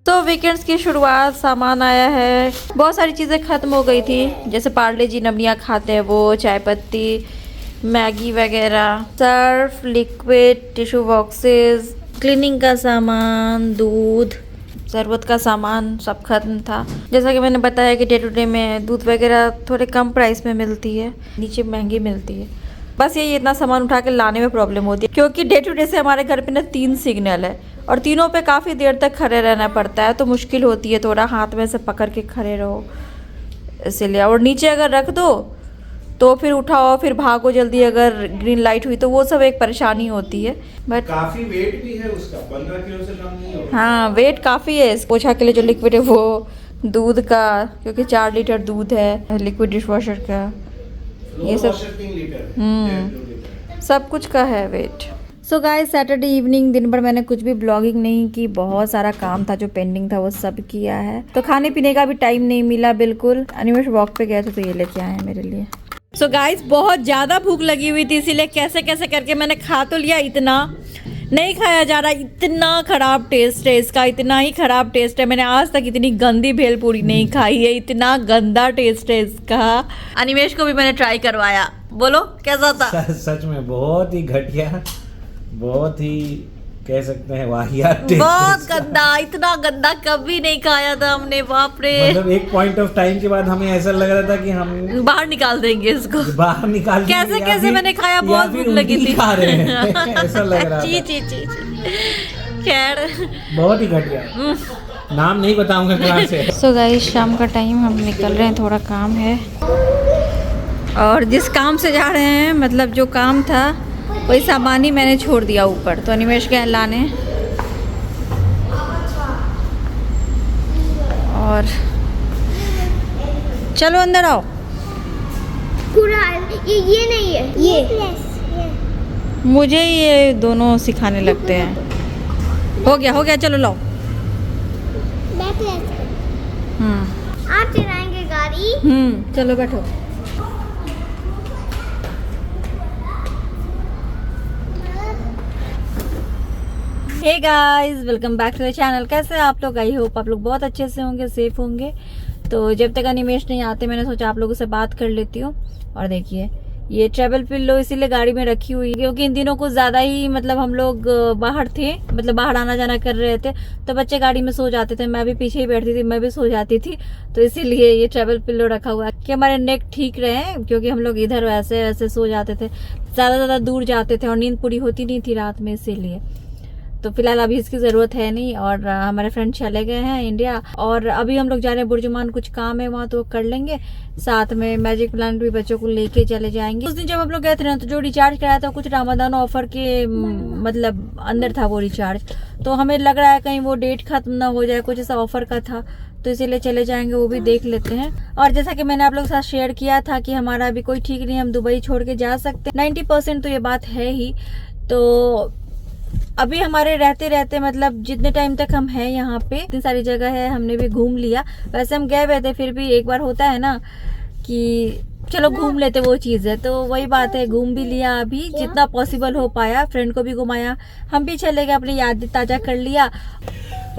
तो वीकेंड्स की शुरुआत, सामान आया है, बहुत सारी चीज़ें ख़त्म हो गई थी, जैसे पार्ले जी नमनियाँ खाते हैं वो, चाय पत्ती, मैगी वगैरह, Surf, liquid, tissue boxes, cleaning का सामान, दूध, ज़रूरत का सामान सब खत्म था। जैसा कि मैंने बताया कि डे टू डे में दूध वगैरह थोड़े कम प्राइस में मिलती है, नीचे महंगी मिलती है। बस यही इतना सामान उठा के लाने में प्रॉब्लम होती है, क्योंकि डे टू डे से हमारे घर पे ना 3 सिग्नल है और तीनों पे काफ़ी देर तक खड़े रहना पड़ता है, तो मुश्किल होती है थोड़ा, हाथ में से पकड़ के खड़े रहो इसीलिए। और नीचे अगर रख दो तो फिर उठाओ, फिर भागो जल्दी, अगर ग्रीन लाइट हुई तो वो सब एक परेशानी होती है। बट काफी वेट भी है उसका, 15 किलो से कम नहीं होगा। हाँ, वेट काफ़ी है। पोछा के लिए जो लिक्विड है वो, दूध का, क्योंकि 4 लीटर दूध है, लिक्विड डिश वॉशर का, ये सब 3 लीटर सब कुछ का है weight. So guys, Saturday evening, दिन भर मैंने कुछ भी ब्लॉगिंग नहीं की, बहुत सारा काम था जो पेंडिंग था वो सब किया है, तो खाने पीने का भी टाइम नहीं मिला बिल्कुल। अनिमेश वॉक पे गए थे तो ये लेके आए हैं मेरे लिए। सो गाइस, बहुत ज़्यादा भूख लगी हुई थी, इसीलिए कैसे कैसे करके मैंने खा तो लिया, इतना नहीं खाया जा रहा, इतना ख़राब टेस्ट है इसका, इतना ही ख़राब टेस्ट है। मैंने आज तक इतनी गंदी भेलपूरी नहीं खाई है, इतना गंदा टेस्ट है इसका। अनिमेश को भी मैंने ट्राई करवाया, बोलो कैसा था? सच में बहुत ही घटिया, बहुत ही कह सकते हैं वाहियात टेस्ट, बहुत गंदा, इतना गंदा कभी नहीं खाया था हमने, बाप रे। मतलब एक पॉइंट ऑफ टाइम के बाद हमें ऐसा लग रहा था कि हम बाहर निकाल देंगे इसको, बाहर निकाल देंगे, कैसे कैसे मैंने खाया, बहुत भूख लगी थी, खा रहे हैं ऐसा लग रहा ची था। ची ची खैर, बहुत ही घटिया, नाम नहीं बताऊंगा कहाँ से। सो गाइस, शाम का टाइम, हम निकल रहे हैं, थोड़ा काम है, और जिस काम से जा रहे हैं, मतलब जो काम था वही सामान ही मैंने छोड़ दिया ऊपर, तो अनिमेश गए लाने। और चलो अंदर आओ। पूरा ये नहीं है, ये मुझे ये दोनों सिखाने लगते हैं। हो गया चलो लाओ। आप चलाएंगे गाड़ी? चलो बैठो। Hey guys, welcome back to the channel. कैसे हैं आप लोग? आई होप आप लोग बहुत अच्छे से होंगे, सेफ होंगे। तो जब तक अनिमेश नहीं आते, मैंने सोचा आप लोगों से बात कर लेती हूँ। और देखिए, ये ट्रैवल पिल्लो इसीलिए गाड़ी में रखी हुई है क्योंकि इन दिनों को ज़्यादा ही, मतलब हम लोग बाहर थे, मतलब बाहर आना जाना कर रहे थे, तो बच्चे गाड़ी में सो जाते थे, मैं भी पीछे ही बैठती थी, मैं भी सो जाती थी, तो इसीलिए ये ट्रैवल पिल्लो रखा हुआ है कि हमारे नेक ठीक रहे, क्योंकि हम लोग इधर वैसे वैसे सो जाते थे, ज़्यादा दूर जाते थे और नींद पूरी होती नहीं थी रात में, इसीलिए। तो फिलहाल अभी इसकी ज़रूरत है नहीं। और हमारे फ्रेंड चले गए हैं इंडिया, और अभी हम लोग जा रहे हैं बुर्जुमान, कुछ काम है वहाँ तो कर लेंगे, साथ में मैजिक प्लांट भी बच्चों को लेके चले जाएंगे। उस दिन जब हम लोग गए थे ना, तो जो रिचार्ज कराया था कुछ रामदान ऑफर के मतलब अंदर था वो रिचार्ज, तो हमें लग रहा है कहीं वो डेट खत्म ना हो जाए, कुछ ऐसा ऑफर का था, तो इसीलिए चले जाएंगे, वो भी देख लेते हैं। और जैसा कि मैंने आप लोग के साथ शेयर किया था कि हमारा अभी कोई ठीक नहीं, हम दुबई छोड़ के जा सकते 90% तो ये बात है ही। तो अभी हमारे रहते रहते, मतलब जितने टाइम तक हम हैं यहाँ पे, इतनी सारी जगह है, हमने भी घूम लिया। वैसे हम गए हुए थे, फिर भी एक बार होता है ना कि चलो घूम लेते, वो चीज़ है, तो वही बात है, घूम भी लिया, अभी जितना पॉसिबल हो पाया, फ्रेंड को भी घुमाया, हम भी चले गए, अपनी याद ताज़ा कर लिया।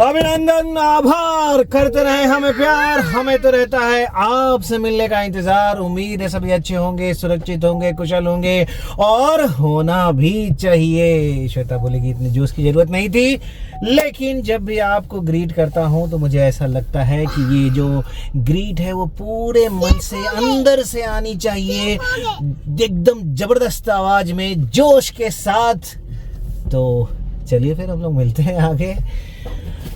अभिनंदन, आभार, करते रहे हमें प्यार, हमें तो रहता है आपसे मिलने का इंतजार। उम्मीद है सभी अच्छे होंगे, सुरक्षित होंगे, कुशल होंगे, और होना भी चाहिए। श्वेता बोलेगी इतनी जोश की जरूरत नहीं थी, लेकिन जब भी आपको ग्रीट करता हूं तो मुझे ऐसा लगता है कि ये जो ग्रीट है वो पूरे मन से, अंदर से आनी चाहिए, एकदम जबरदस्त आवाज में, जोश के साथ। तो चलिए फिर हम लोग मिलते हैं आगे।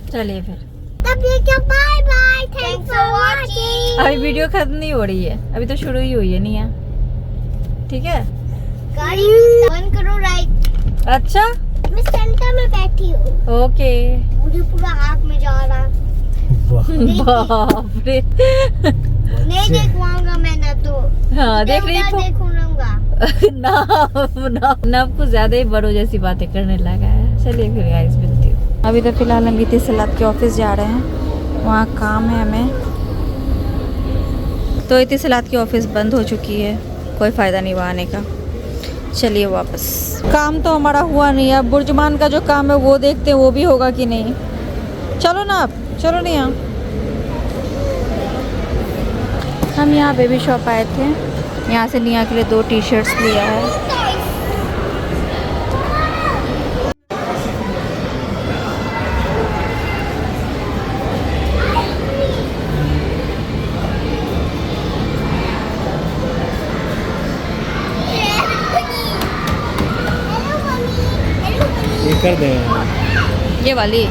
चलिए फिर, bye bye, thanks for watching. अभी वीडियो खत्म नहीं हो रही है, अभी तो शुरू ही हुई है, नहीं है? ठीक है, गाड़ी बंद करो, राइट। अच्छा, मैं सेंटर में बैठी हूँ। ओके। मुझे पूरा आँख में जा रहा, बाप रे। नहीं देख पाऊंगा मैं ना, तो हाँ, देख रही हूँ। देखूंगा ना कुछ ज्यादा ही बड़ों जैसी बातें करने लगा है। चलिए फिर गाइस, मिलती हूँ। अभी तो फिलहाल हम इतिसलात के ऑफिस जा रहे हैं, वहाँ काम है हमें। तो इतिसलात की ऑफिस बंद हो चुकी है, कोई फ़ायदा नहीं वहाँ आने का। चलिए वापस। काम तो हमारा हुआ नहीं है, अब बुर्जुमान का जो काम है वो देखते हैं, वो भी होगा कि नहीं। चलो ना आप, चलो नहीं यहाँ। हम यहाँ बेबी शॉप आए थे, यहाँ से निया के लिए 2 टी शर्ट्स लिया है। ये कर दे। ये वाली,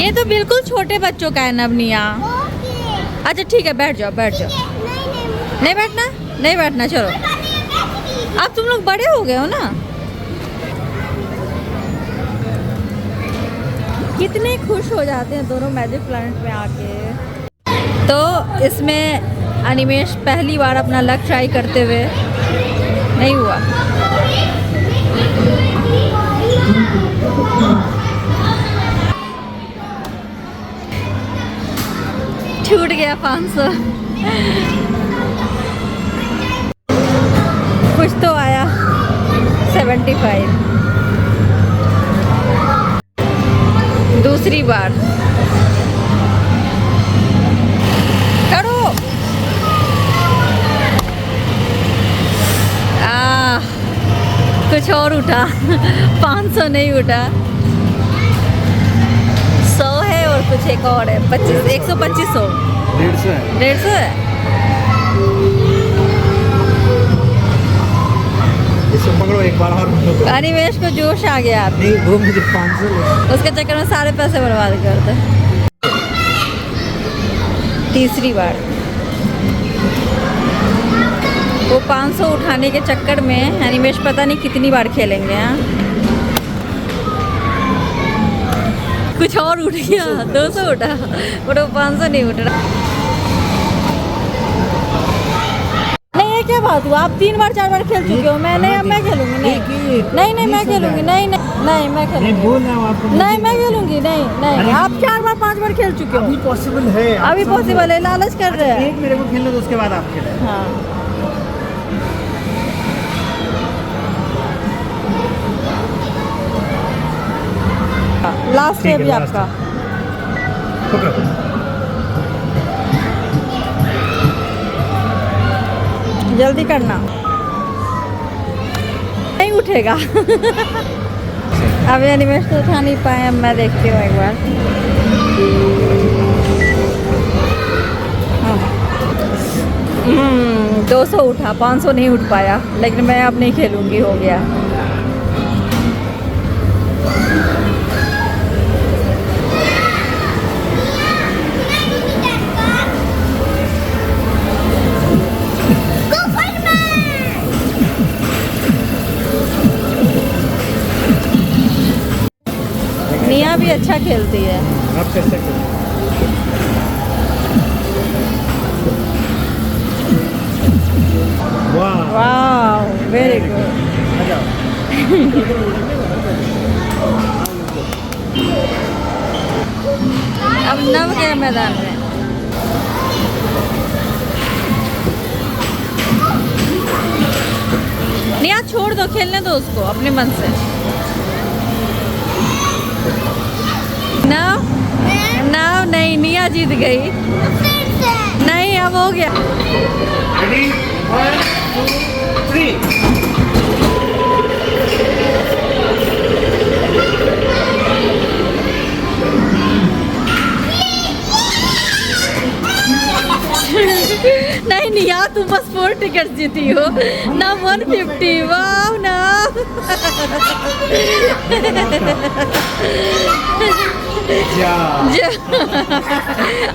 ये तो बिल्कुल छोटे बच्चों का है नवनिया। अच्छा ठीक है, बैठ जाओ बैठ जाओ। नहीं बैठना, नहीं बैठना, चलो। अब तुम लोग बड़े हो गए हो ना। कितने खुश हो जाते हैं दोनों मैजिक प्लैनेट में आके। तो इसमें अनिमेश पहली बार अपना लक ट्राई करते हुए नहीं हुआ। छूट गया 500। कुछ तो आया 75। दूसरी बार करो। कुछ और उठा 500 नहीं उठा, 100 है और कुछ एक और है 25, 125, 150 है। 150 है। इसको पकड़ो एक बार और। अनिमेश को जोश आ गया। नहीं वो मुझे 500 ले। उसके चक्कर में सारे पैसे बर्बाद कर दे। तीसरी बार वो 500 उठाने के चक्कर में अनिमेश पता नहीं कितनी बार खेलेंगे। हाँ कुछ और उठ गया, 200 उठा, वो 500 नहीं उठ रहा। नहीं ये क्या बात हुआ, आप 3 बार 4 बार खेल चुके हो। मैं नहीं, अब मैं खेलूंगी। नहीं नहीं मैं खेलूंगी। नहीं नहीं मैं खेलूंगी। नहीं मैं खेलूंगी। नहीं नहीं आप 4 बार 5 बार खेल चुके हो। अभी पॉसिबल है, अभी पॉसिबल है, लालच कर रहे हैं। एक मेरे को खेलने दो, उसके बाद आप खेलें। हाँ लास्ट है अभी आपका। जल्दी करना, नहीं उठेगा। अभी एनिमेश तो उठा नहीं पाए। अब मैं देखती हूँ एक बार। 200 उठा, 500 नहीं उठ पाया, लेकिन मैं अब नहीं खेलूंगी, हो गया। निया भी अच्छा खेलती है। आप कैसे खेलते? वाह वेरी गुड। अब नव के मैदान में निया छोड़ दो, खेलने दो उसको अपने मन से। नव नव नहीं, निया जीत गई। नहीं अब हो गया। Ready? 1, 2, 3. नहीं निया तुम बस 4 टिकट जीती हो ना, 150। वाह ना।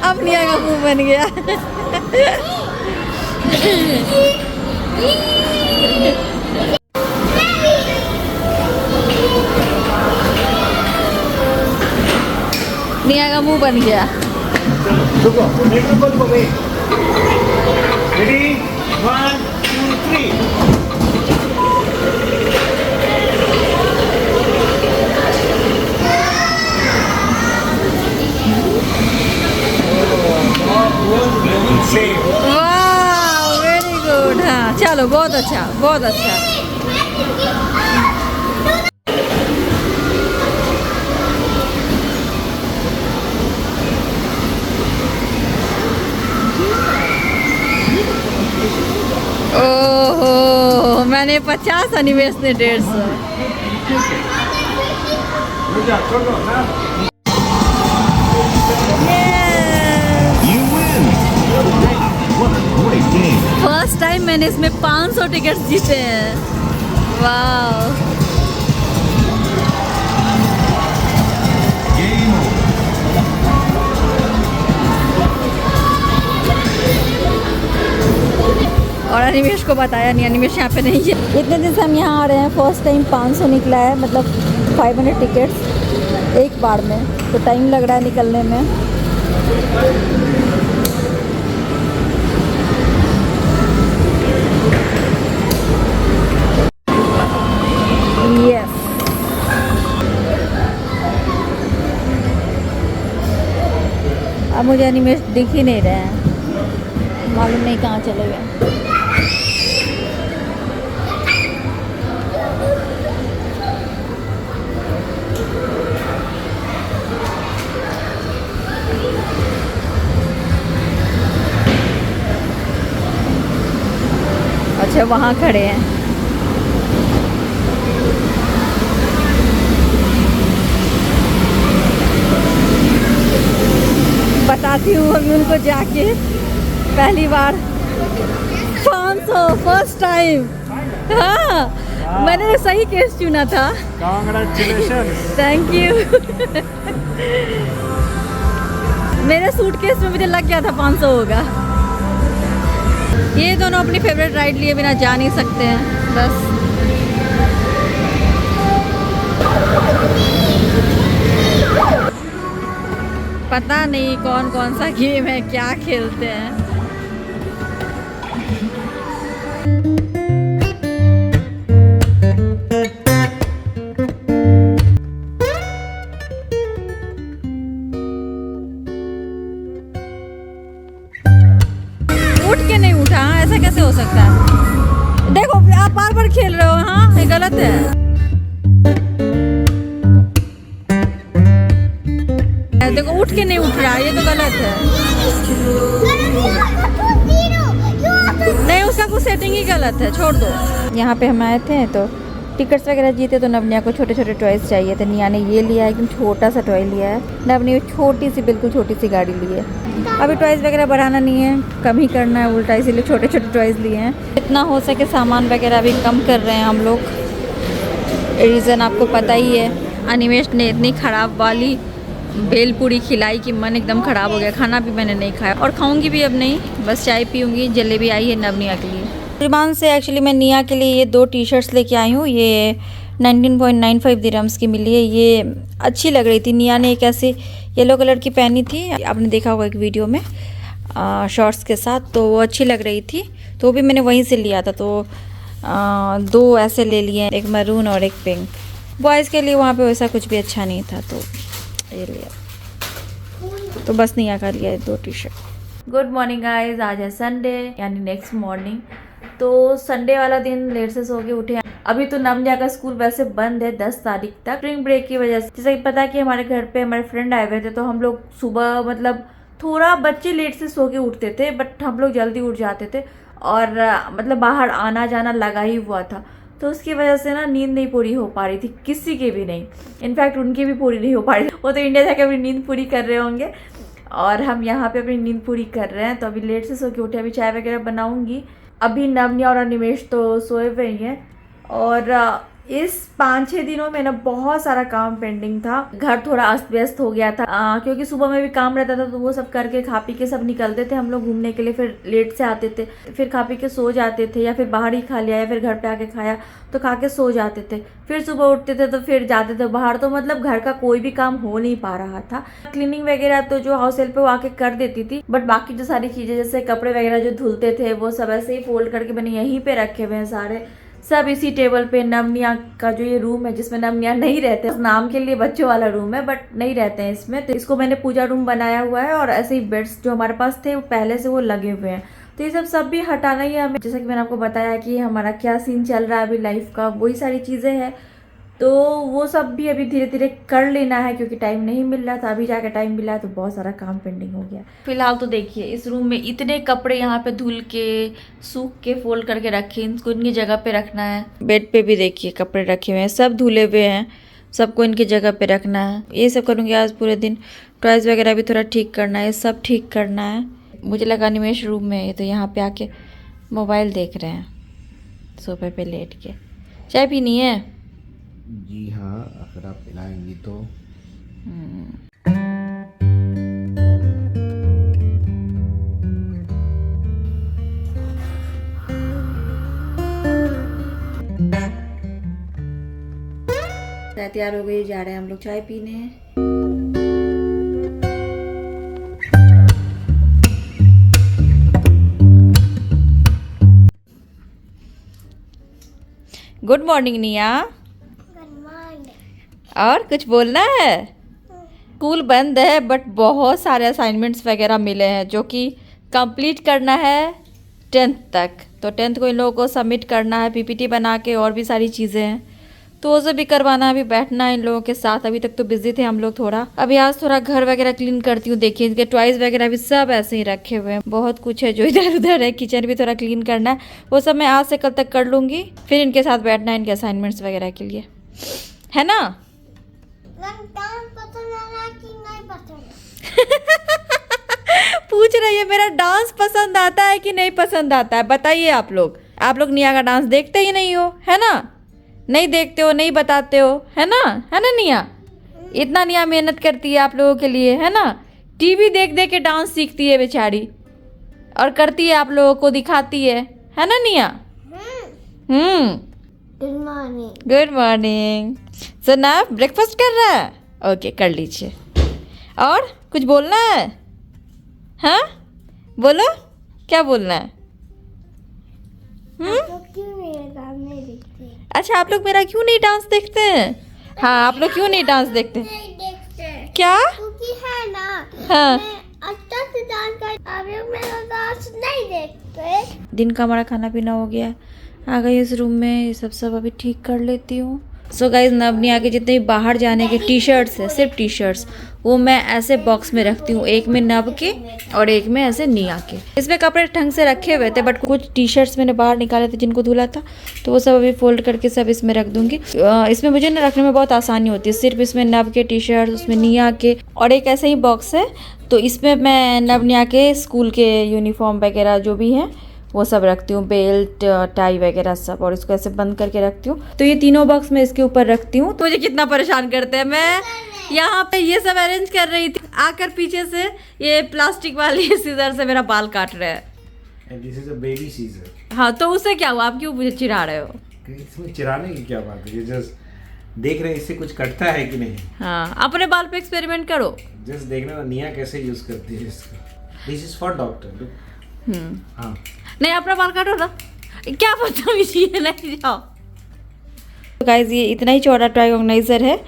अब निया का मुंह बन गया। निया का मुंह बन गया। रुको, रुको भाई। Ready? 1, 2, 3. वाह वेरी गुड। हाँ चलो बहुत अच्छा, बहुत अच्छा। मैंने 50, अनिमेश ने 150। फर्स्ट टाइम मैंने इसमें 500 टिकट्स जीते हैं। वाह। और अनिमेश को बताया नहीं, अनिमेश यहाँ पे नहीं है। इतने दिन से हम यहाँ आ रहे हैं, फर्स्ट टाइम 500 निकला है, मतलब 500 टिकट्स एक बार में, तो टाइम लग रहा है निकलने में। यस। अब मुझे अनिमेश दिख ही नहीं रहे हैं, मालूम नहीं कहाँ चले गए। अच्छा, वहाँ खड़े हैं। बताती हूँ अभी उनको जाके, पहली बार 500 फर्स्ट टाइम। हाँ, मैंने सही केस चुना था। कांग्रेचुलेशंस। Thank you. मेरे सूटकेस में मुझे लग गया था 500 होगा। ये दोनों अपनी फेवरेट राइड लिए बिना जा नहीं सकते हैं बस। पता नहीं कौन कौन सा गेम है, क्या खेलते हैं। उठ के नहीं उठा, ऐसा कैसे हो सकता है? देखो आप बार बार खेल रहे हो। हाँ, ये गलत है। देखो उठ के नहीं उठ रहा, ये तो गलत है। नहीं, उसका कुछ सेटिंग ही गलत है, छोड़ दो। यहाँ पे हम आए थे तो टिकट्स वगैरह जीते, तो नवनिया को छोटे छोटे टॉयज चाहिए थे। निया ने ये लिया है, एकदम छोटा सा टॉय लिया है। नवनी छोटी सी, बिल्कुल छोटी सी गाड़ी ली है। अभी टॉयज वगैरह बढ़ाना नहीं है, कम ही करना है उल्टा, इसीलिए छोटे छोटे टॉयज लिए हैं। जितना हो सके सामान वगैरह अभी कम कर रहे हैं हम लोग। रीज़न आपको पता ही है, अनिमेश ने इतनी ख़राब वाली भेलपूरी खिलाई कि मन एकदम ख़राब हो गया। खाना भी मैंने नहीं खाया और खाऊंगी भी अब नहीं, बस चाय पीऊँगी। जलेबी आई है नवनिया के लिए। दुकान से एक्चुअली मैं निया के लिए ये 2 टी-शर्ट्स लेके आई हूँ। ये 19.95 दिरहम्स की मिली है। ये अच्छी लग रही थी। निया ने एक ऐसी येलो कलर की पहनी थी, आपने देखा होगा एक वीडियो में, शॉर्ट्स के साथ, तो वो अच्छी लग रही थी, तो भी मैंने वहीं से लिया था। तो 2 ऐसे ले लिए, एक मैरून और एक पिंक। बॉयज़ के लिए वहाँ पे वैसा कुछ भी अच्छा नहीं था, तो ये लिया। तो बस निया का लिया 2 टी-शर्ट। गुड मॉर्निंग गाइज, आज है संडे, यानी नेक्स्ट मॉर्निंग। तो संडे वाला दिन लेट से सो के उठे हैं। अभी तो नवनिया का स्कूल वैसे बंद है 10 तारीख तक, स्प्रिंग ब्रेक की वजह से। जैसे कि पता है कि हमारे घर पे हमारे फ्रेंड आए हुए थे, तो हम लोग सुबह मतलब थोड़ा बच्चे लेट से सो के उठते थे, बट हम लोग जल्दी उठ जाते थे। और मतलब बाहर आना जाना लगा ही हुआ था, तो उसकी वजह से ना नींद नहीं पूरी हो पा रही थी, किसी की भी नहीं। इनफैक्ट उनकी भी पूरी नहीं हो पा रही थी। वो तो इंडिया जाके अपनी नींद पूरी कर रहे होंगे, और हम यहाँ पे अपनी नींद पूरी कर रहे हैं। तो अभी लेट से सो के उठे, अभी चाय वगैरह बनाऊंगी। अभी नवनिया और अनिमेश तो सोए हुए हैं। और इस 5-6 दिनों में ना बहुत सारा काम पेंडिंग था। घर थोड़ा अस्त व्यस्त हो गया था, क्योंकि सुबह में भी काम रहता था, तो वो सब करके खा पी के सब निकलते थे हम लोग घूमने के लिए। फिर लेट से आते थे, फिर खा पी के सो जाते थे, या फिर बाहर ही खा लिया, या फिर घर पे आके खाया तो खा के सो जाते थे। फिर सुबह उठते थे तो फिर जाते थे बाहर। तो मतलब घर का कोई भी काम हो नहीं पा रहा था। क्लीनिंग वगैरह तो जो हाउस हेल्प पे वो आके कर देती थी, बट बाकी जो सारी चीजें जैसे कपड़े वगैरह जो धुलते थे, वो सब ऐसे ही फोल्ड करके मैंने यहीं पे रखे हुए हैं सारे, सब इसी टेबल पे। नवनिया का जो ये रूम है जिसमें नवनिया नहीं रहते, नाम के लिए बच्चों वाला रूम है, बट नहीं रहते हैं इसमें, तो इसको मैंने पूजा रूम बनाया हुआ है। और ऐसे ही बेड्स जो हमारे पास थे वो पहले से वो लगे हुए हैं, तो ये सब भी हटाना ही है हमें। जैसा कि मैंने आपको बताया कि हमारा क्या सीन चल रहा है अभी लाइफ का, वही सारी चीजें हैं। तो वो सब भी अभी धीरे धीरे कर लेना है क्योंकि टाइम नहीं मिल रहा था। अभी जाकर टाइम मिला है तो बहुत सारा काम पेंडिंग हो गया। फिलहाल तो देखिए इस रूम में इतने कपड़े यहाँ पे धुल के सूख के फोल्ड करके रखे, इनको इनकी जगह पे रखना है। बेड पे भी देखिए कपड़े रखे हुए हैं, सब धुले हुए हैं, सबको इनकी जगह पे रखना है। ये सब करूँगी आज पूरे दिन। टॉयज वगैरह भी थोड़ा ठीक करना है, सब ठीक करना है। मुझे लगा निमेश रूम में है तो यहाँ पे आके मोबाइल देख रहे हैं सोफे पे लेट के। चाय पीनी है? जी हाँ, अगर आप पिलाएंगी तो। तैयार हो गई, जा रहे हैं हम लोग चाय पीने। गुड मॉर्निंग निया। और कुछ बोलना है? स्कूल बंद है बट बहुत सारे असाइनमेंट्स वगैरह मिले हैं जो कि कंप्लीट करना है 10th तक। तो 10th को इन लोगों को सबमिट करना है पीपीटी बना के, और भी सारी चीज़ें हैं तो वो सब भी करवाना है। अभी बैठना है इन लोगों के साथ। अभी तक तो बिजी थे हम लोग थोड़ा। अभी आज थोड़ा घर वगैरह क्लीन करती हूँ। देखिए इनके टॉयज वगैरह भी सब ऐसे ही रखे हुए हैं। बहुत कुछ है जो इधर उधर है। किचन भी थोड़ा क्लीन करना है, वो सब मैं आज से कल तक कर लूँगी। फिर इनके साथ बैठना है इनके असाइनमेंट्स वगैरह के लिए, है ना? पूछ रही है मेरा डांस पसंद आता है कि नहीं पसंद आता है, बताइए आप लोग। आप लोग निया का डांस देखते ही नहीं हो, है ना? नहीं देखते हो, नहीं बताते हो, है ना? है ना निया? इतना निया मेहनत करती है आप लोगों के लिए, है ना? टीवी देख देख के डांस सीखती है बेचारी और करती है, आप लोगों को दिखाती है ना निया? Good morning. Good morning. सुना ब्रेकफास्ट कर रहा है? ओके कर लीजिए। और कुछ बोलना है? हाँ बोलो, क्या बोलना है? क्यों मेरा डांस नहीं देखते? अच्छा आप लोग मेरा क्यों नहीं डांस देखते हैं? हाँ आप लोग क्यों नहीं डांस देखते? नहीं देखते क्या? क्योंकि है ना, हाँ मैं अच्छा से डांस कर, आप लोग मेरा डांस नहीं देखते। दिन का हमारा खाना पीना हो गया। आ गई इस रूम में, ये सब अभी ठीक कर लेती हूँ। सो गाइज नवनिया के जितने भी बाहर जाने के टी शर्ट्स है, सिर्फ टी शर्ट्स, वो मैं ऐसे बॉक्स में रखती हूँ। एक में नव के और एक में ऐसे निया के। इसमें कपड़े ढंग से रखे हुए थे बट कुछ टी शर्ट्स मैंने बाहर निकाले थे जिनको धुला था, तो वो सब अभी फोल्ड करके सब इसमें रख दूंगी। इसमें मुझे ना रखने में बहुत आसानी होती है। सिर्फ इसमें नव के टी शर्ट, उसमें निया के, और एक ऐसे ही बॉक्स है तो इसमें मैं नवनिया के स्कूल के यूनिफॉर्म वगैरह जो भी हैं वो सब रखती हूँ, बेल्ट टाई वगैरह सब, और इसको ऐसे बंद करके रखती हूँ। तो ये तीनों बॉक्स मैं इसके ऊपर रखती हूँ। तो मुझे कितना परेशान करते हैं। मैं यहाँ पे ये सब अरेंज कर रही थी, आकर पीछे से ये प्लास्टिक वाली सीजर से मेरा बाल काट रहे हैं। And this is a baby Caesar. हाँ तो उससे क्या हुआ? आप क्यों मुझे चिढ़ा रहे हो? इसमें चिढ़ाने की क्या बात है? ये जस्ट देख रहे हैं इससे कुछ कटता है कि नहीं। हाँ अपने बाल पे एक्सपेरिमेंट करो। जस्ट देखना निया कैसे यूज करती है इसका। This is for doctor. हाँ नहीं अपना बाल काटो ना, क्या बदतमीजी है, नहीं जाओ। तो गाइस ये इतना ही चौड़ा टॉय ऑर्गेनाइजर है।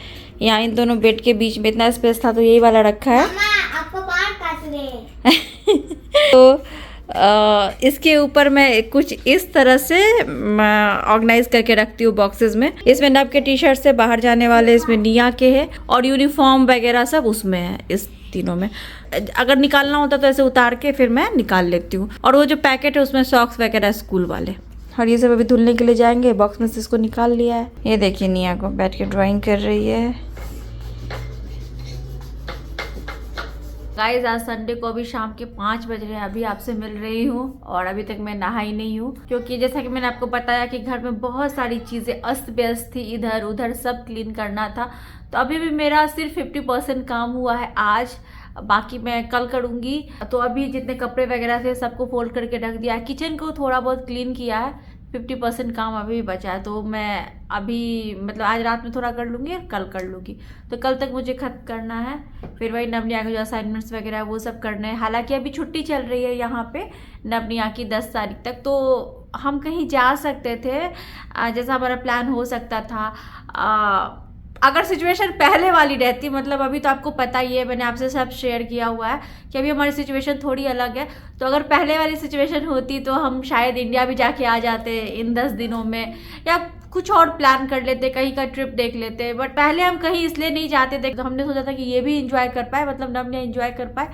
यहाँ इन दोनों बेड के बीच में इतना स्पेस था तो यही वाला रखा है। मामा आपको बाल काट रहे हैं। तो इसके ऊपर मैं कुछ इस तरह से ऑर्गेनाइज करके रखती हूँ बॉक्सेस में। इसमें नव के टी शर्ट से बाहर जाने वाले, इसमें निया के है, और यूनिफॉर्म वगैरह सब उसमें है, इस तीनों में। अगर निकालना होता तो ऐसे उतार के फिर मैं निकाल लेती हूँ। और वो जो पैकेट है उसमें सॉक्स वगैरह स्कूल वाले, और ये सब अभी धुलने के लिए जाएंगे। बॉक्स में से इसको निकाल लिया है। ये देखिए निया को बैठ के ड्राइंग कर रही है। गाइस आज संडे को अभी शाम के 5 बज रहे हैं। अभी आपसे मिल रही हूँ और अभी तक मैं नहाई नहीं हूँ क्योंकि जैसा कि मैंने आपको बताया कि घर में बहुत सारी चीज़ें अस्त व्यस्त थी, इधर उधर सब क्लीन करना था। तो अभी भी मेरा सिर्फ 50% काम हुआ है आज, बाकी मैं कल करूँगी। तो अभी जितने कपड़े वगैरह थे सबको फोल्ड करके रख दिया है। किचन को थोड़ा बहुत क्लीन किया है, 50% काम अभी भी बचा है। तो मैं अभी मतलब आज रात में थोड़ा कर लूँगी और कल कर लूँगी। तो कल तक मुझे खत्म करना है। फिर वही नवनिया के जो असाइनमेंट्स वगैरह है वो सब करने हैं। हालांकि अभी छुट्टी चल रही है यहाँ पे नवनिया की 10 तारीख तक, तो हम कहीं जा सकते थे, जैसा हमारा प्लान हो सकता था अगर सिचुएशन पहले वाली रहती। मतलब अभी तो आपको पता ही है, मैंने आपसे सब शेयर किया हुआ है कि अभी हमारी सिचुएशन थोड़ी अलग है। तो अगर पहले वाली सिचुएशन होती तो हम शायद इंडिया भी जाके आ जाते इन 10 दिनों में, या कुछ और प्लान कर लेते, कहीं का ट्रिप देख लेते। बट पहले हम कहीं इसलिए नहीं जाते थे, तो हमने सोचा था कि ये भी इंजॉय कर पाए, मतलब नवनिया इंजॉय कर पाए,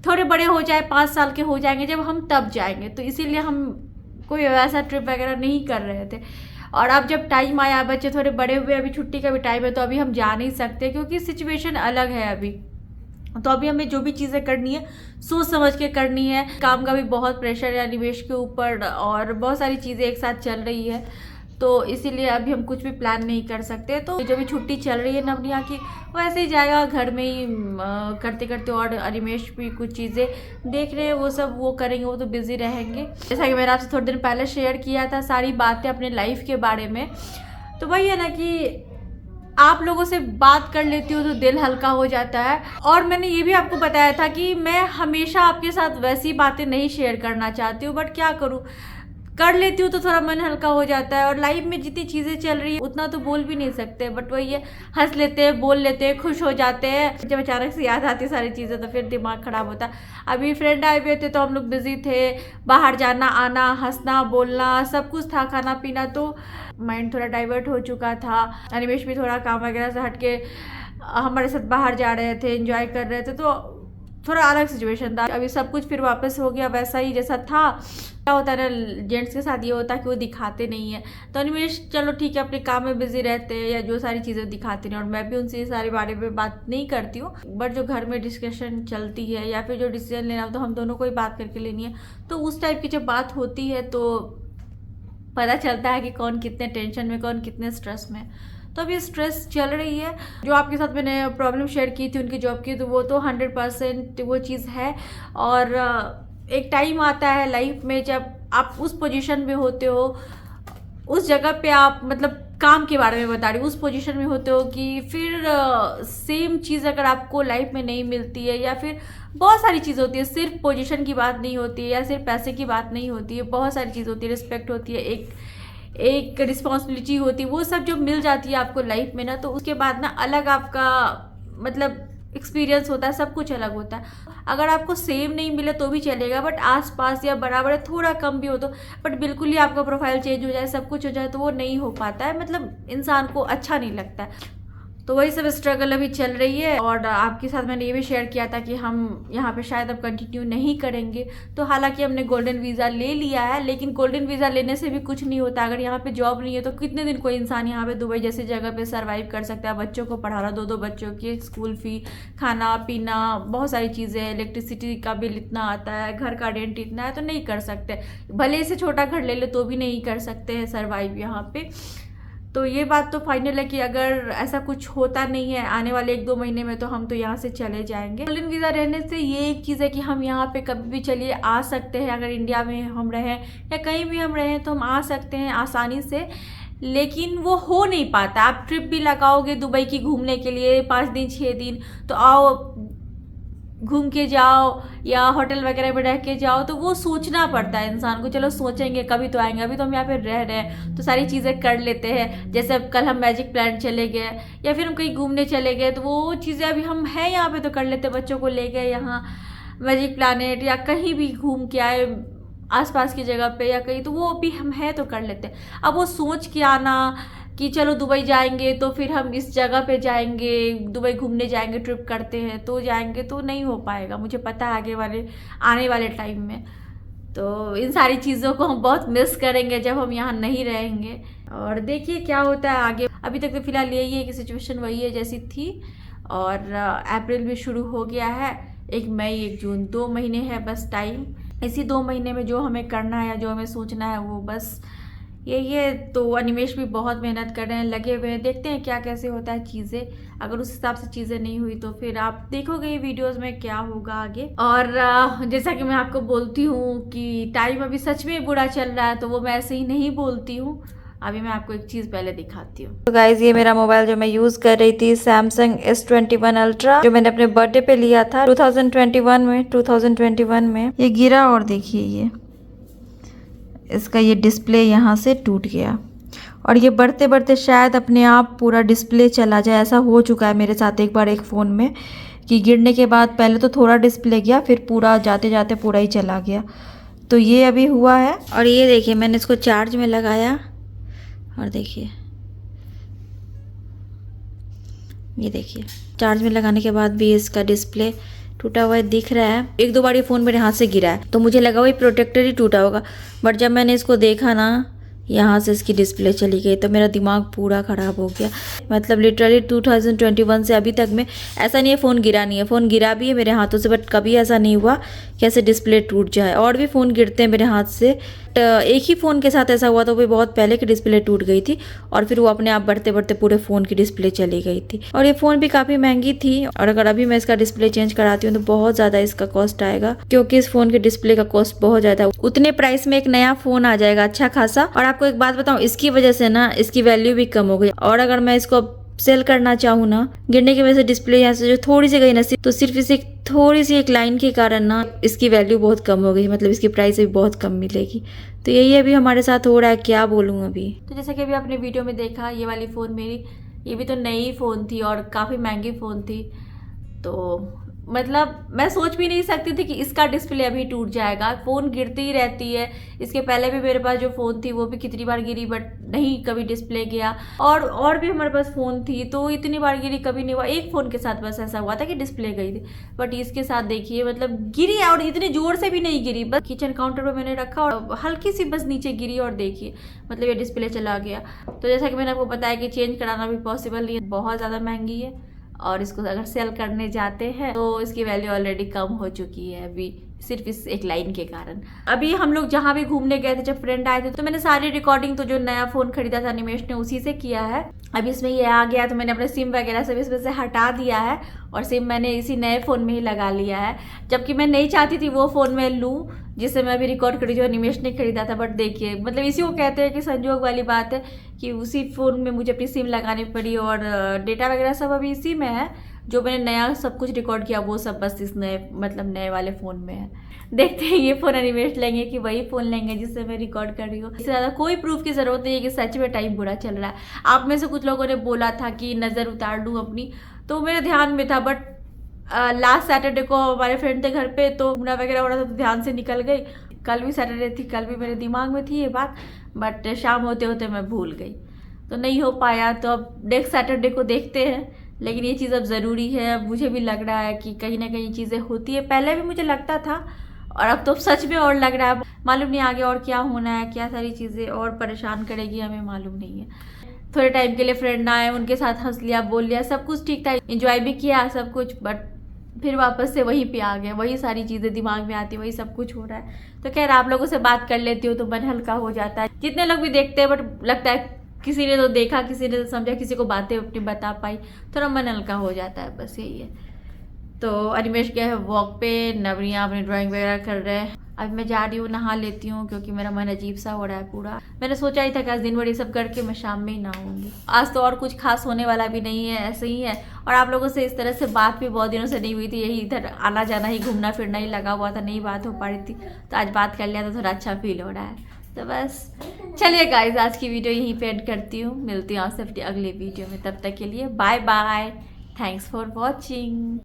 थोड़े बड़े हो जाए, 5 साल के हो जाएंगे जब हम तब जाएंगे। तो इसीलिए हम कोई वैसा ट्रिप वगैरह नहीं कर रहे थे। और अब जब टाइम आया, बच्चे थोड़े बड़े हुए, अभी छुट्टी का भी टाइम है, तो अभी हम जा नहीं सकते क्योंकि सिचुएशन अलग है अभी। तो अभी हमें जो भी चीज़ें करनी है सोच समझ के करनी है। काम का भी बहुत प्रेशर है निवेश के ऊपर और बहुत सारी चीज़ें एक साथ चल रही है, तो इसीलिए अभी हम कुछ भी प्लान नहीं कर सकते। तो जो भी छुट्टी चल रही है नवनिया की, वैसे ही जाएगा घर में ही करते करते। और अनिमेश भी कुछ चीज़ें देख रहे हैं, वो सब वो करेंगे, वो तो बिजी रहेंगे। जैसा कि मैंने आपसे थोड़े दिन पहले शेयर किया था सारी बातें अपने लाइफ के बारे में, तो वही है ना कि आप लोगों से बात कर लेती हूँ तो दिल हल्का हो जाता है। और मैंने ये भी आपको बताया था कि मैं हमेशा आपके साथ वैसी बातें नहीं शेयर करना चाहती हूँ, बट क्या करूँ, कर लेती हूँ तो थोड़ा मन हल्का हो जाता है। और लाइफ में जितनी चीज़ें चल रही है उतना तो बोल भी नहीं सकते, बट वही है, हंस लेते हैं, बोल लेते हैं, खुश हो जाते हैं। जब अचानक से याद आती है सारी चीज़ें तो फिर दिमाग ख़राब होता है। अभी फ्रेंड आए हुए थे तो हम लोग बिजी थे, बाहर जाना आना, हंसना बोलना सब कुछ था, खाना पीना, तो माइंड थोड़ा डाइवर्ट हो चुका था। अनिमेश भी थोड़ा काम वगैरह से हट के हमारे साथ बाहर जा रहे थे, एंजॉय कर रहे थे, तो थोड़ा अलग सिचुएशन था। अभी सब कुछ फिर वापस हो गया वैसा ही जैसा था। क्या होता है ना, जेंट्स के साथ ये होता है कि वो दिखाते नहीं है। तो अनिमेश चलो ठीक है अपने काम में बिजी रहते हैं या जो सारी चीज़ें दिखाते नहीं, और मैं भी उनसे ये सारे बारे में बात नहीं करती हूँ। बट जो घर में डिस्कशन चलती है या फिर जो डिसीजन लेना हो तो हम दोनों को ही बात करके लेनी है। तो उस टाइप की जब बात होती है तो पता चलता है कि कौन कितने टेंशन में, कौन कितने स्ट्रेस में। तो अभी स्ट्रेस चल रही है। जो आपके साथ मैंने प्रॉब्लम शेयर की थी उनकी जॉब की, तो वो तो 100% वो चीज़ है। और एक टाइम आता है लाइफ में जब आप उस पोजीशन में होते हो, उस जगह पे आप, मतलब काम के बारे में बता रही हूँ, उस पोजीशन में होते हो कि फिर सेम चीज़ अगर आपको लाइफ में नहीं मिलती है, या फिर बहुत सारी चीज़ होती है, सिर्फ पोजीशन की बात नहीं होती है या सिर्फ पैसे की बात नहीं होती है, बहुत सारी चीज़ होती है, रिस्पेक्ट होती है, एक रिस्पॉन्सिबिलिटी होती है, वो सब जो मिल जाती है आपको लाइफ में ना, तो उसके बाद ना अलग आपका मतलब एक्सपीरियंस होता है, सब कुछ अलग होता है। अगर आपको सेम नहीं मिले तो भी चलेगा, बट आसपास या बराबर थोड़ा कम भी हो तो, बट बिल्कुल ही आपका प्रोफाइल चेंज हो जाए, सब कुछ हो जाए, तो वो नहीं हो पाता है, मतलब इंसान को अच्छा नहीं लगता है। तो वही सब स्ट्रगल अभी चल रही है। और आपके साथ मैंने ये भी शेयर किया था कि हम यहाँ पे शायद अब कंटिन्यू नहीं करेंगे। तो हालांकि हमने गोल्डन वीज़ा ले लिया है, लेकिन गोल्डन वीज़ा लेने से भी कुछ नहीं होता। अगर यहाँ पे जॉब नहीं है तो कितने दिन कोई इंसान यहाँ पे दुबई जैसी जगह पे सर्वाइव कर सकता है। बच्चों को पढ़ाना, 2 बच्चों की स्कूल फी, खाना पीना, बहुत सारी चीज़ें, इलेक्ट्रिसिटी का बिल इतना आता है, घर का रेंट इतना है, तो नहीं कर सकते। भले इसे छोटा घर ले ले तो भी नहीं कर सकते हैं सर्वाइव यहाँ पे। तो ये बात तो फाइनल है कि अगर ऐसा कुछ होता नहीं है आने वाले 1-2 महीने में, तो हम तो यहाँ से चले जाएंगे। गोल्डन वीज़ा रहने से ये एक चीज़ है कि हम यहाँ पे कभी भी चलिए आ सकते हैं। अगर इंडिया में हम रहें या कहीं भी हम रहें तो हम आ सकते हैं आसानी से, लेकिन वो हो नहीं पाता। आप ट्रिप भी लगाओगे दुबई की घूमने के लिए 5 दिन 6 दिन, तो आओ घूम के जाओ या होटल वगैरह में रह के जाओ, तो वो सोचना पड़ता है इंसान को। चलो सोचेंगे कभी तो आएंगे, अभी तो हम यहाँ पे रह रहे हैं तो सारी चीज़ें कर लेते हैं। जैसे अब कल हम मैजिक प्लान चले गए या फिर हम कहीं घूमने चले गए, तो वो चीज़ें अभी हम हैं यहाँ पे तो कर लेते। बच्चों को ले गए यहाँ मैजिक प्लानेट या कहीं भी घूम के आए आसपास की जगह पे या कहीं, तो वो अभी हम हैं तो कर लेते हैं। अब वो सोच के आना कि चलो दुबई जाएंगे तो फिर हम इस जगह पे जाएंगे, दुबई घूमने जाएंगे, ट्रिप करते हैं तो जाएंगे, तो नहीं हो पाएगा। मुझे पता है आने वाले टाइम में तो इन सारी चीज़ों को हम बहुत मिस करेंगे जब हम यहाँ नहीं रहेंगे। और देखिए क्या होता है आगे। अभी तक तो फिलहाल यही है कि सिचुएशन वही है जैसी थी। और अप्रैल भी शुरू हो गया है, 1 मई 1 जून 2 महीने है बस टाइम। इसी 2 महीने में जो हमें करना है या जो हमें सोचना है वो बस यही है। तो अनिमेश भी बहुत मेहनत कर रहे हैं, लगे हुए हैं, देखते हैं क्या कैसे होता है चीज़ें। अगर उस हिसाब से चीज़ें नहीं हुई तो फिर आप देखोगे वीडियोस में क्या होगा आगे। और जैसा कि मैं आपको बोलती हूँ कि टाइम अभी सच में बुरा चल रहा है, तो वो मैं ऐसे ही नहीं बोलती हूँ। अभी मैं आपको एक चीज़ पहले दिखाती हूँ। तो गाइज ये मेरा मोबाइल जो मैं यूज़ कर रही थी सैमसंग S21 अल्ट्रा, जो मैंने अपने बर्थडे पे लिया था 2021 में ये गिरा। और देखिए ये इसका ये डिस्प्ले यहाँ से टूट गया, और ये बढ़ते बढ़ते शायद अपने आप पूरा डिस्प्ले चला जाए। ऐसा हो चुका है मेरे साथ एक बार एक फ़ोन में कि गिरने के बाद पहले तो थोड़ा डिस्प्ले गया, फिर पूरा जाते जाते पूरा ही चला गया। तो ये अभी हुआ है। और ये देखिए मैंने इसको चार्ज में लगाया और देखिए, ये देखिए चार्ज में लगाने के बाद भी इसका डिस्प्ले टूटा हुआ दिख रहा है। एक दो बार ये फ़ोन मेरे हाथ से गिरा है तो मुझे लगा वही प्रोटेक्टर ही टूटा होगा, बट जब मैंने इसको देखा ना, यहाँ से इसकी डिस्प्ले चली गई तो मेरा दिमाग पूरा ख़राब हो गया। मतलब लिटरली 2021 से अभी तक में ऐसा नहीं है फ़ोन गिरा नहीं है, फ़ोन गिरा भी है मेरे हाथों से, बट कभी ऐसा नहीं हुआ कि ऐसे डिस्प्ले टूट जाए। और भी फ़ोन गिरते हैं मेरे हाथ से, एक ही फ़ोन के साथ ऐसा हुआ तो वो बहुत पहले की डिस्प्ले टूट गई थी और फिर वो अपने आप बढ़ते बढ़ते पूरे फ़ोन की डिस्प्ले चली गई थी। और ये फ़ोन भी काफ़ी महंगी थी और अगर अभी मैं इसका डिस्प्ले चेंज कराती हूँ तो बहुत ज़्यादा इसका कॉस्ट आएगा, क्योंकि इस फ़ोन के डिस्प्ले का कॉस्ट बहुत ज़्यादा। उतने प्राइस में एक नया फ़ोन आ जाएगा अच्छा खासा। और आपको एक बात बताऊँ, इसकी वजह से ना इसकी वैल्यू भी कम हो गई। और अगर मैं इसको सेल करना चाहूँ ना, गिरने की वजह से डिस्प्ले यहाँ से जो थोड़ी सी गई ना, तो सिर्फ इसे थोड़ी सी एक लाइन के कारण ना इसकी वैल्यू बहुत कम हो गई, मतलब इसकी प्राइस भी बहुत कम मिलेगी। तो यही अभी हमारे साथ हो रहा है, क्या बोलूँ अभी। तो जैसा कि अभी आपने वीडियो में देखा, ये वाली फ़ोन मेरी, ये भी तो नई फ़ोन थी और काफ़ी महंगी फ़ोन थी। तो मतलब मैं सोच भी नहीं सकती थी कि इसका डिस्प्ले अभी टूट जाएगा। फ़ोन गिरती ही रहती है, इसके पहले भी मेरे पास जो फ़ोन थी वो भी कितनी बार गिरी, बट नहीं कभी डिस्प्ले गया। और भी हमारे पास फ़ोन थी तो इतनी बार गिरी कभी नहीं हुआ। एक फ़ोन के साथ बस ऐसा हुआ था कि डिस्प्ले गई थी, बट इसके साथ देखिए मतलब गिरी और इतनी ज़ोर से भी नहीं गिरी, बस किचन काउंटर पर मैंने रखा और हल्की सी बस नीचे गिरी और देखिए मतलब ये डिस्प्ले चला गया। तो जैसा कि मैंने आपको बताया कि चेंज कराना भी पॉसिबल नहीं है, बहुत ज़्यादा महंगी है और इसको अगर सेल करने जाते हैं तो इसकी वैल्यू ऑलरेडी कम हो चुकी है अभी, सिर्फ इस एक लाइन के कारण। अभी हम लोग जहाँ भी घूमने गए थे, जब फ्रेंड आए थे, तो मैंने सारी रिकॉर्डिंग तो जो नया फ़ोन खरीदा था निमेश ने उसी से किया है। अभी इसमें ये आ गया तो मैंने अपने सिम वगैरह सब इसमें से हटा दिया है और सिम मैंने इसी नए फ़ोन में ही लगा लिया है, जबकि मैं नहीं चाहती थी वो फ़ोन मैं लूँ जिससे मैं अभी रिकॉर्ड करी, जो निमेश ने खरीदा था। बट देखिए मतलब इसी को कहते हैं कि संजोग वाली बात है कि उसी फ़ोन में मुझे अपनी सिम लगानी पड़ी और डेटा वगैरह सब अभी इसी में है। जो मैंने नया सब कुछ रिकॉर्ड किया वो सब बस इस नए वाले फ़ोन में है। देखते हैं ये फ़ोन निमेश लेंगे कि वही फ़ोन लेंगे जिससे मैं रिकॉर्ड कर रही हूँ। इससे ज़्यादा कोई प्रूफ की ज़रूरत नहीं है कि सच में टाइम बुरा चल रहा है। आप में से कुछ लोगों ने बोला था कि नज़र उतार लूँ अपनी, तो मेरे ध्यान में था, बट लास्ट सैटरडे को हमारे फ्रेंड थे घर पे तो घूमना वगैरह हो रहा था तो ध्यान से निकल गई। कल भी सैटरडे थी, कल भी मेरे दिमाग में थी ये बात, बट शाम होते होते मैं भूल गई तो नहीं हो पाया। तो अब नेक्स्ट सैटरडे को देखते हैं, लेकिन ये चीज़ अब ज़रूरी है। अब मुझे भी लग रहा है कि कहीं ना कहीं चीज़ें होती है, पहले भी मुझे लगता था और अब तो सच में और लग रहा है। मालूम नहीं आगे और क्या होना है, क्या सारी चीज़ें और परेशान करेगी हमें मालूम नहीं है। थोड़े टाइम के लिए फ्रेंड आए, उनके साथ हंस लिया, बोल लिया, सब कुछ ठीक था, इंजॉय भी किया सब कुछ, बट फिर वापस से वहीं पे आ गए, वही सारी चीज़ें दिमाग में आती, वही सब कुछ हो रहा है। तो खैर आप लोगों से बात कर लेती हूँ तो मन हल्का हो जाता है। जितने लोग भी देखते हैं, बट लगता है किसी ने तो देखा, किसी ने तो समझा, किसी को बातें अपनी बता पाई, थोड़ा मन हल्का हो जाता है, बस यही है। तो अनिमेश गए हैं वॉक पे, नवरिया अपनी ड्राइंग वगैरह कर रहे हैं। अभी मैं जा रही हूँ, नहा लेती हूँ क्योंकि मेरा मन अजीब सा हो रहा है पूरा। मैंने सोचा ही था कि आज दिन भर ये सब करके मैं शाम में ही नहाऊंगी। आज तो और कुछ खास होने वाला भी नहीं है, ऐसे ही है। और आप लोगों से इस तरह से बात भी बहुत दिनों से नहीं हुई थी, यही इधर आना जाना ही, घूमना फिरना ही लगा हुआ था, नहीं बात हो पा रही थी। तो आज बात कर लिया तो थोड़ा अच्छा फील हो रहा है। तो बस चलिए गाइज, आज की वीडियो यहीं पे एंड करती हूँ। मिलती हूँ आपसे अगले वीडियो में, तब तक के लिए bye bye, thanks for watching.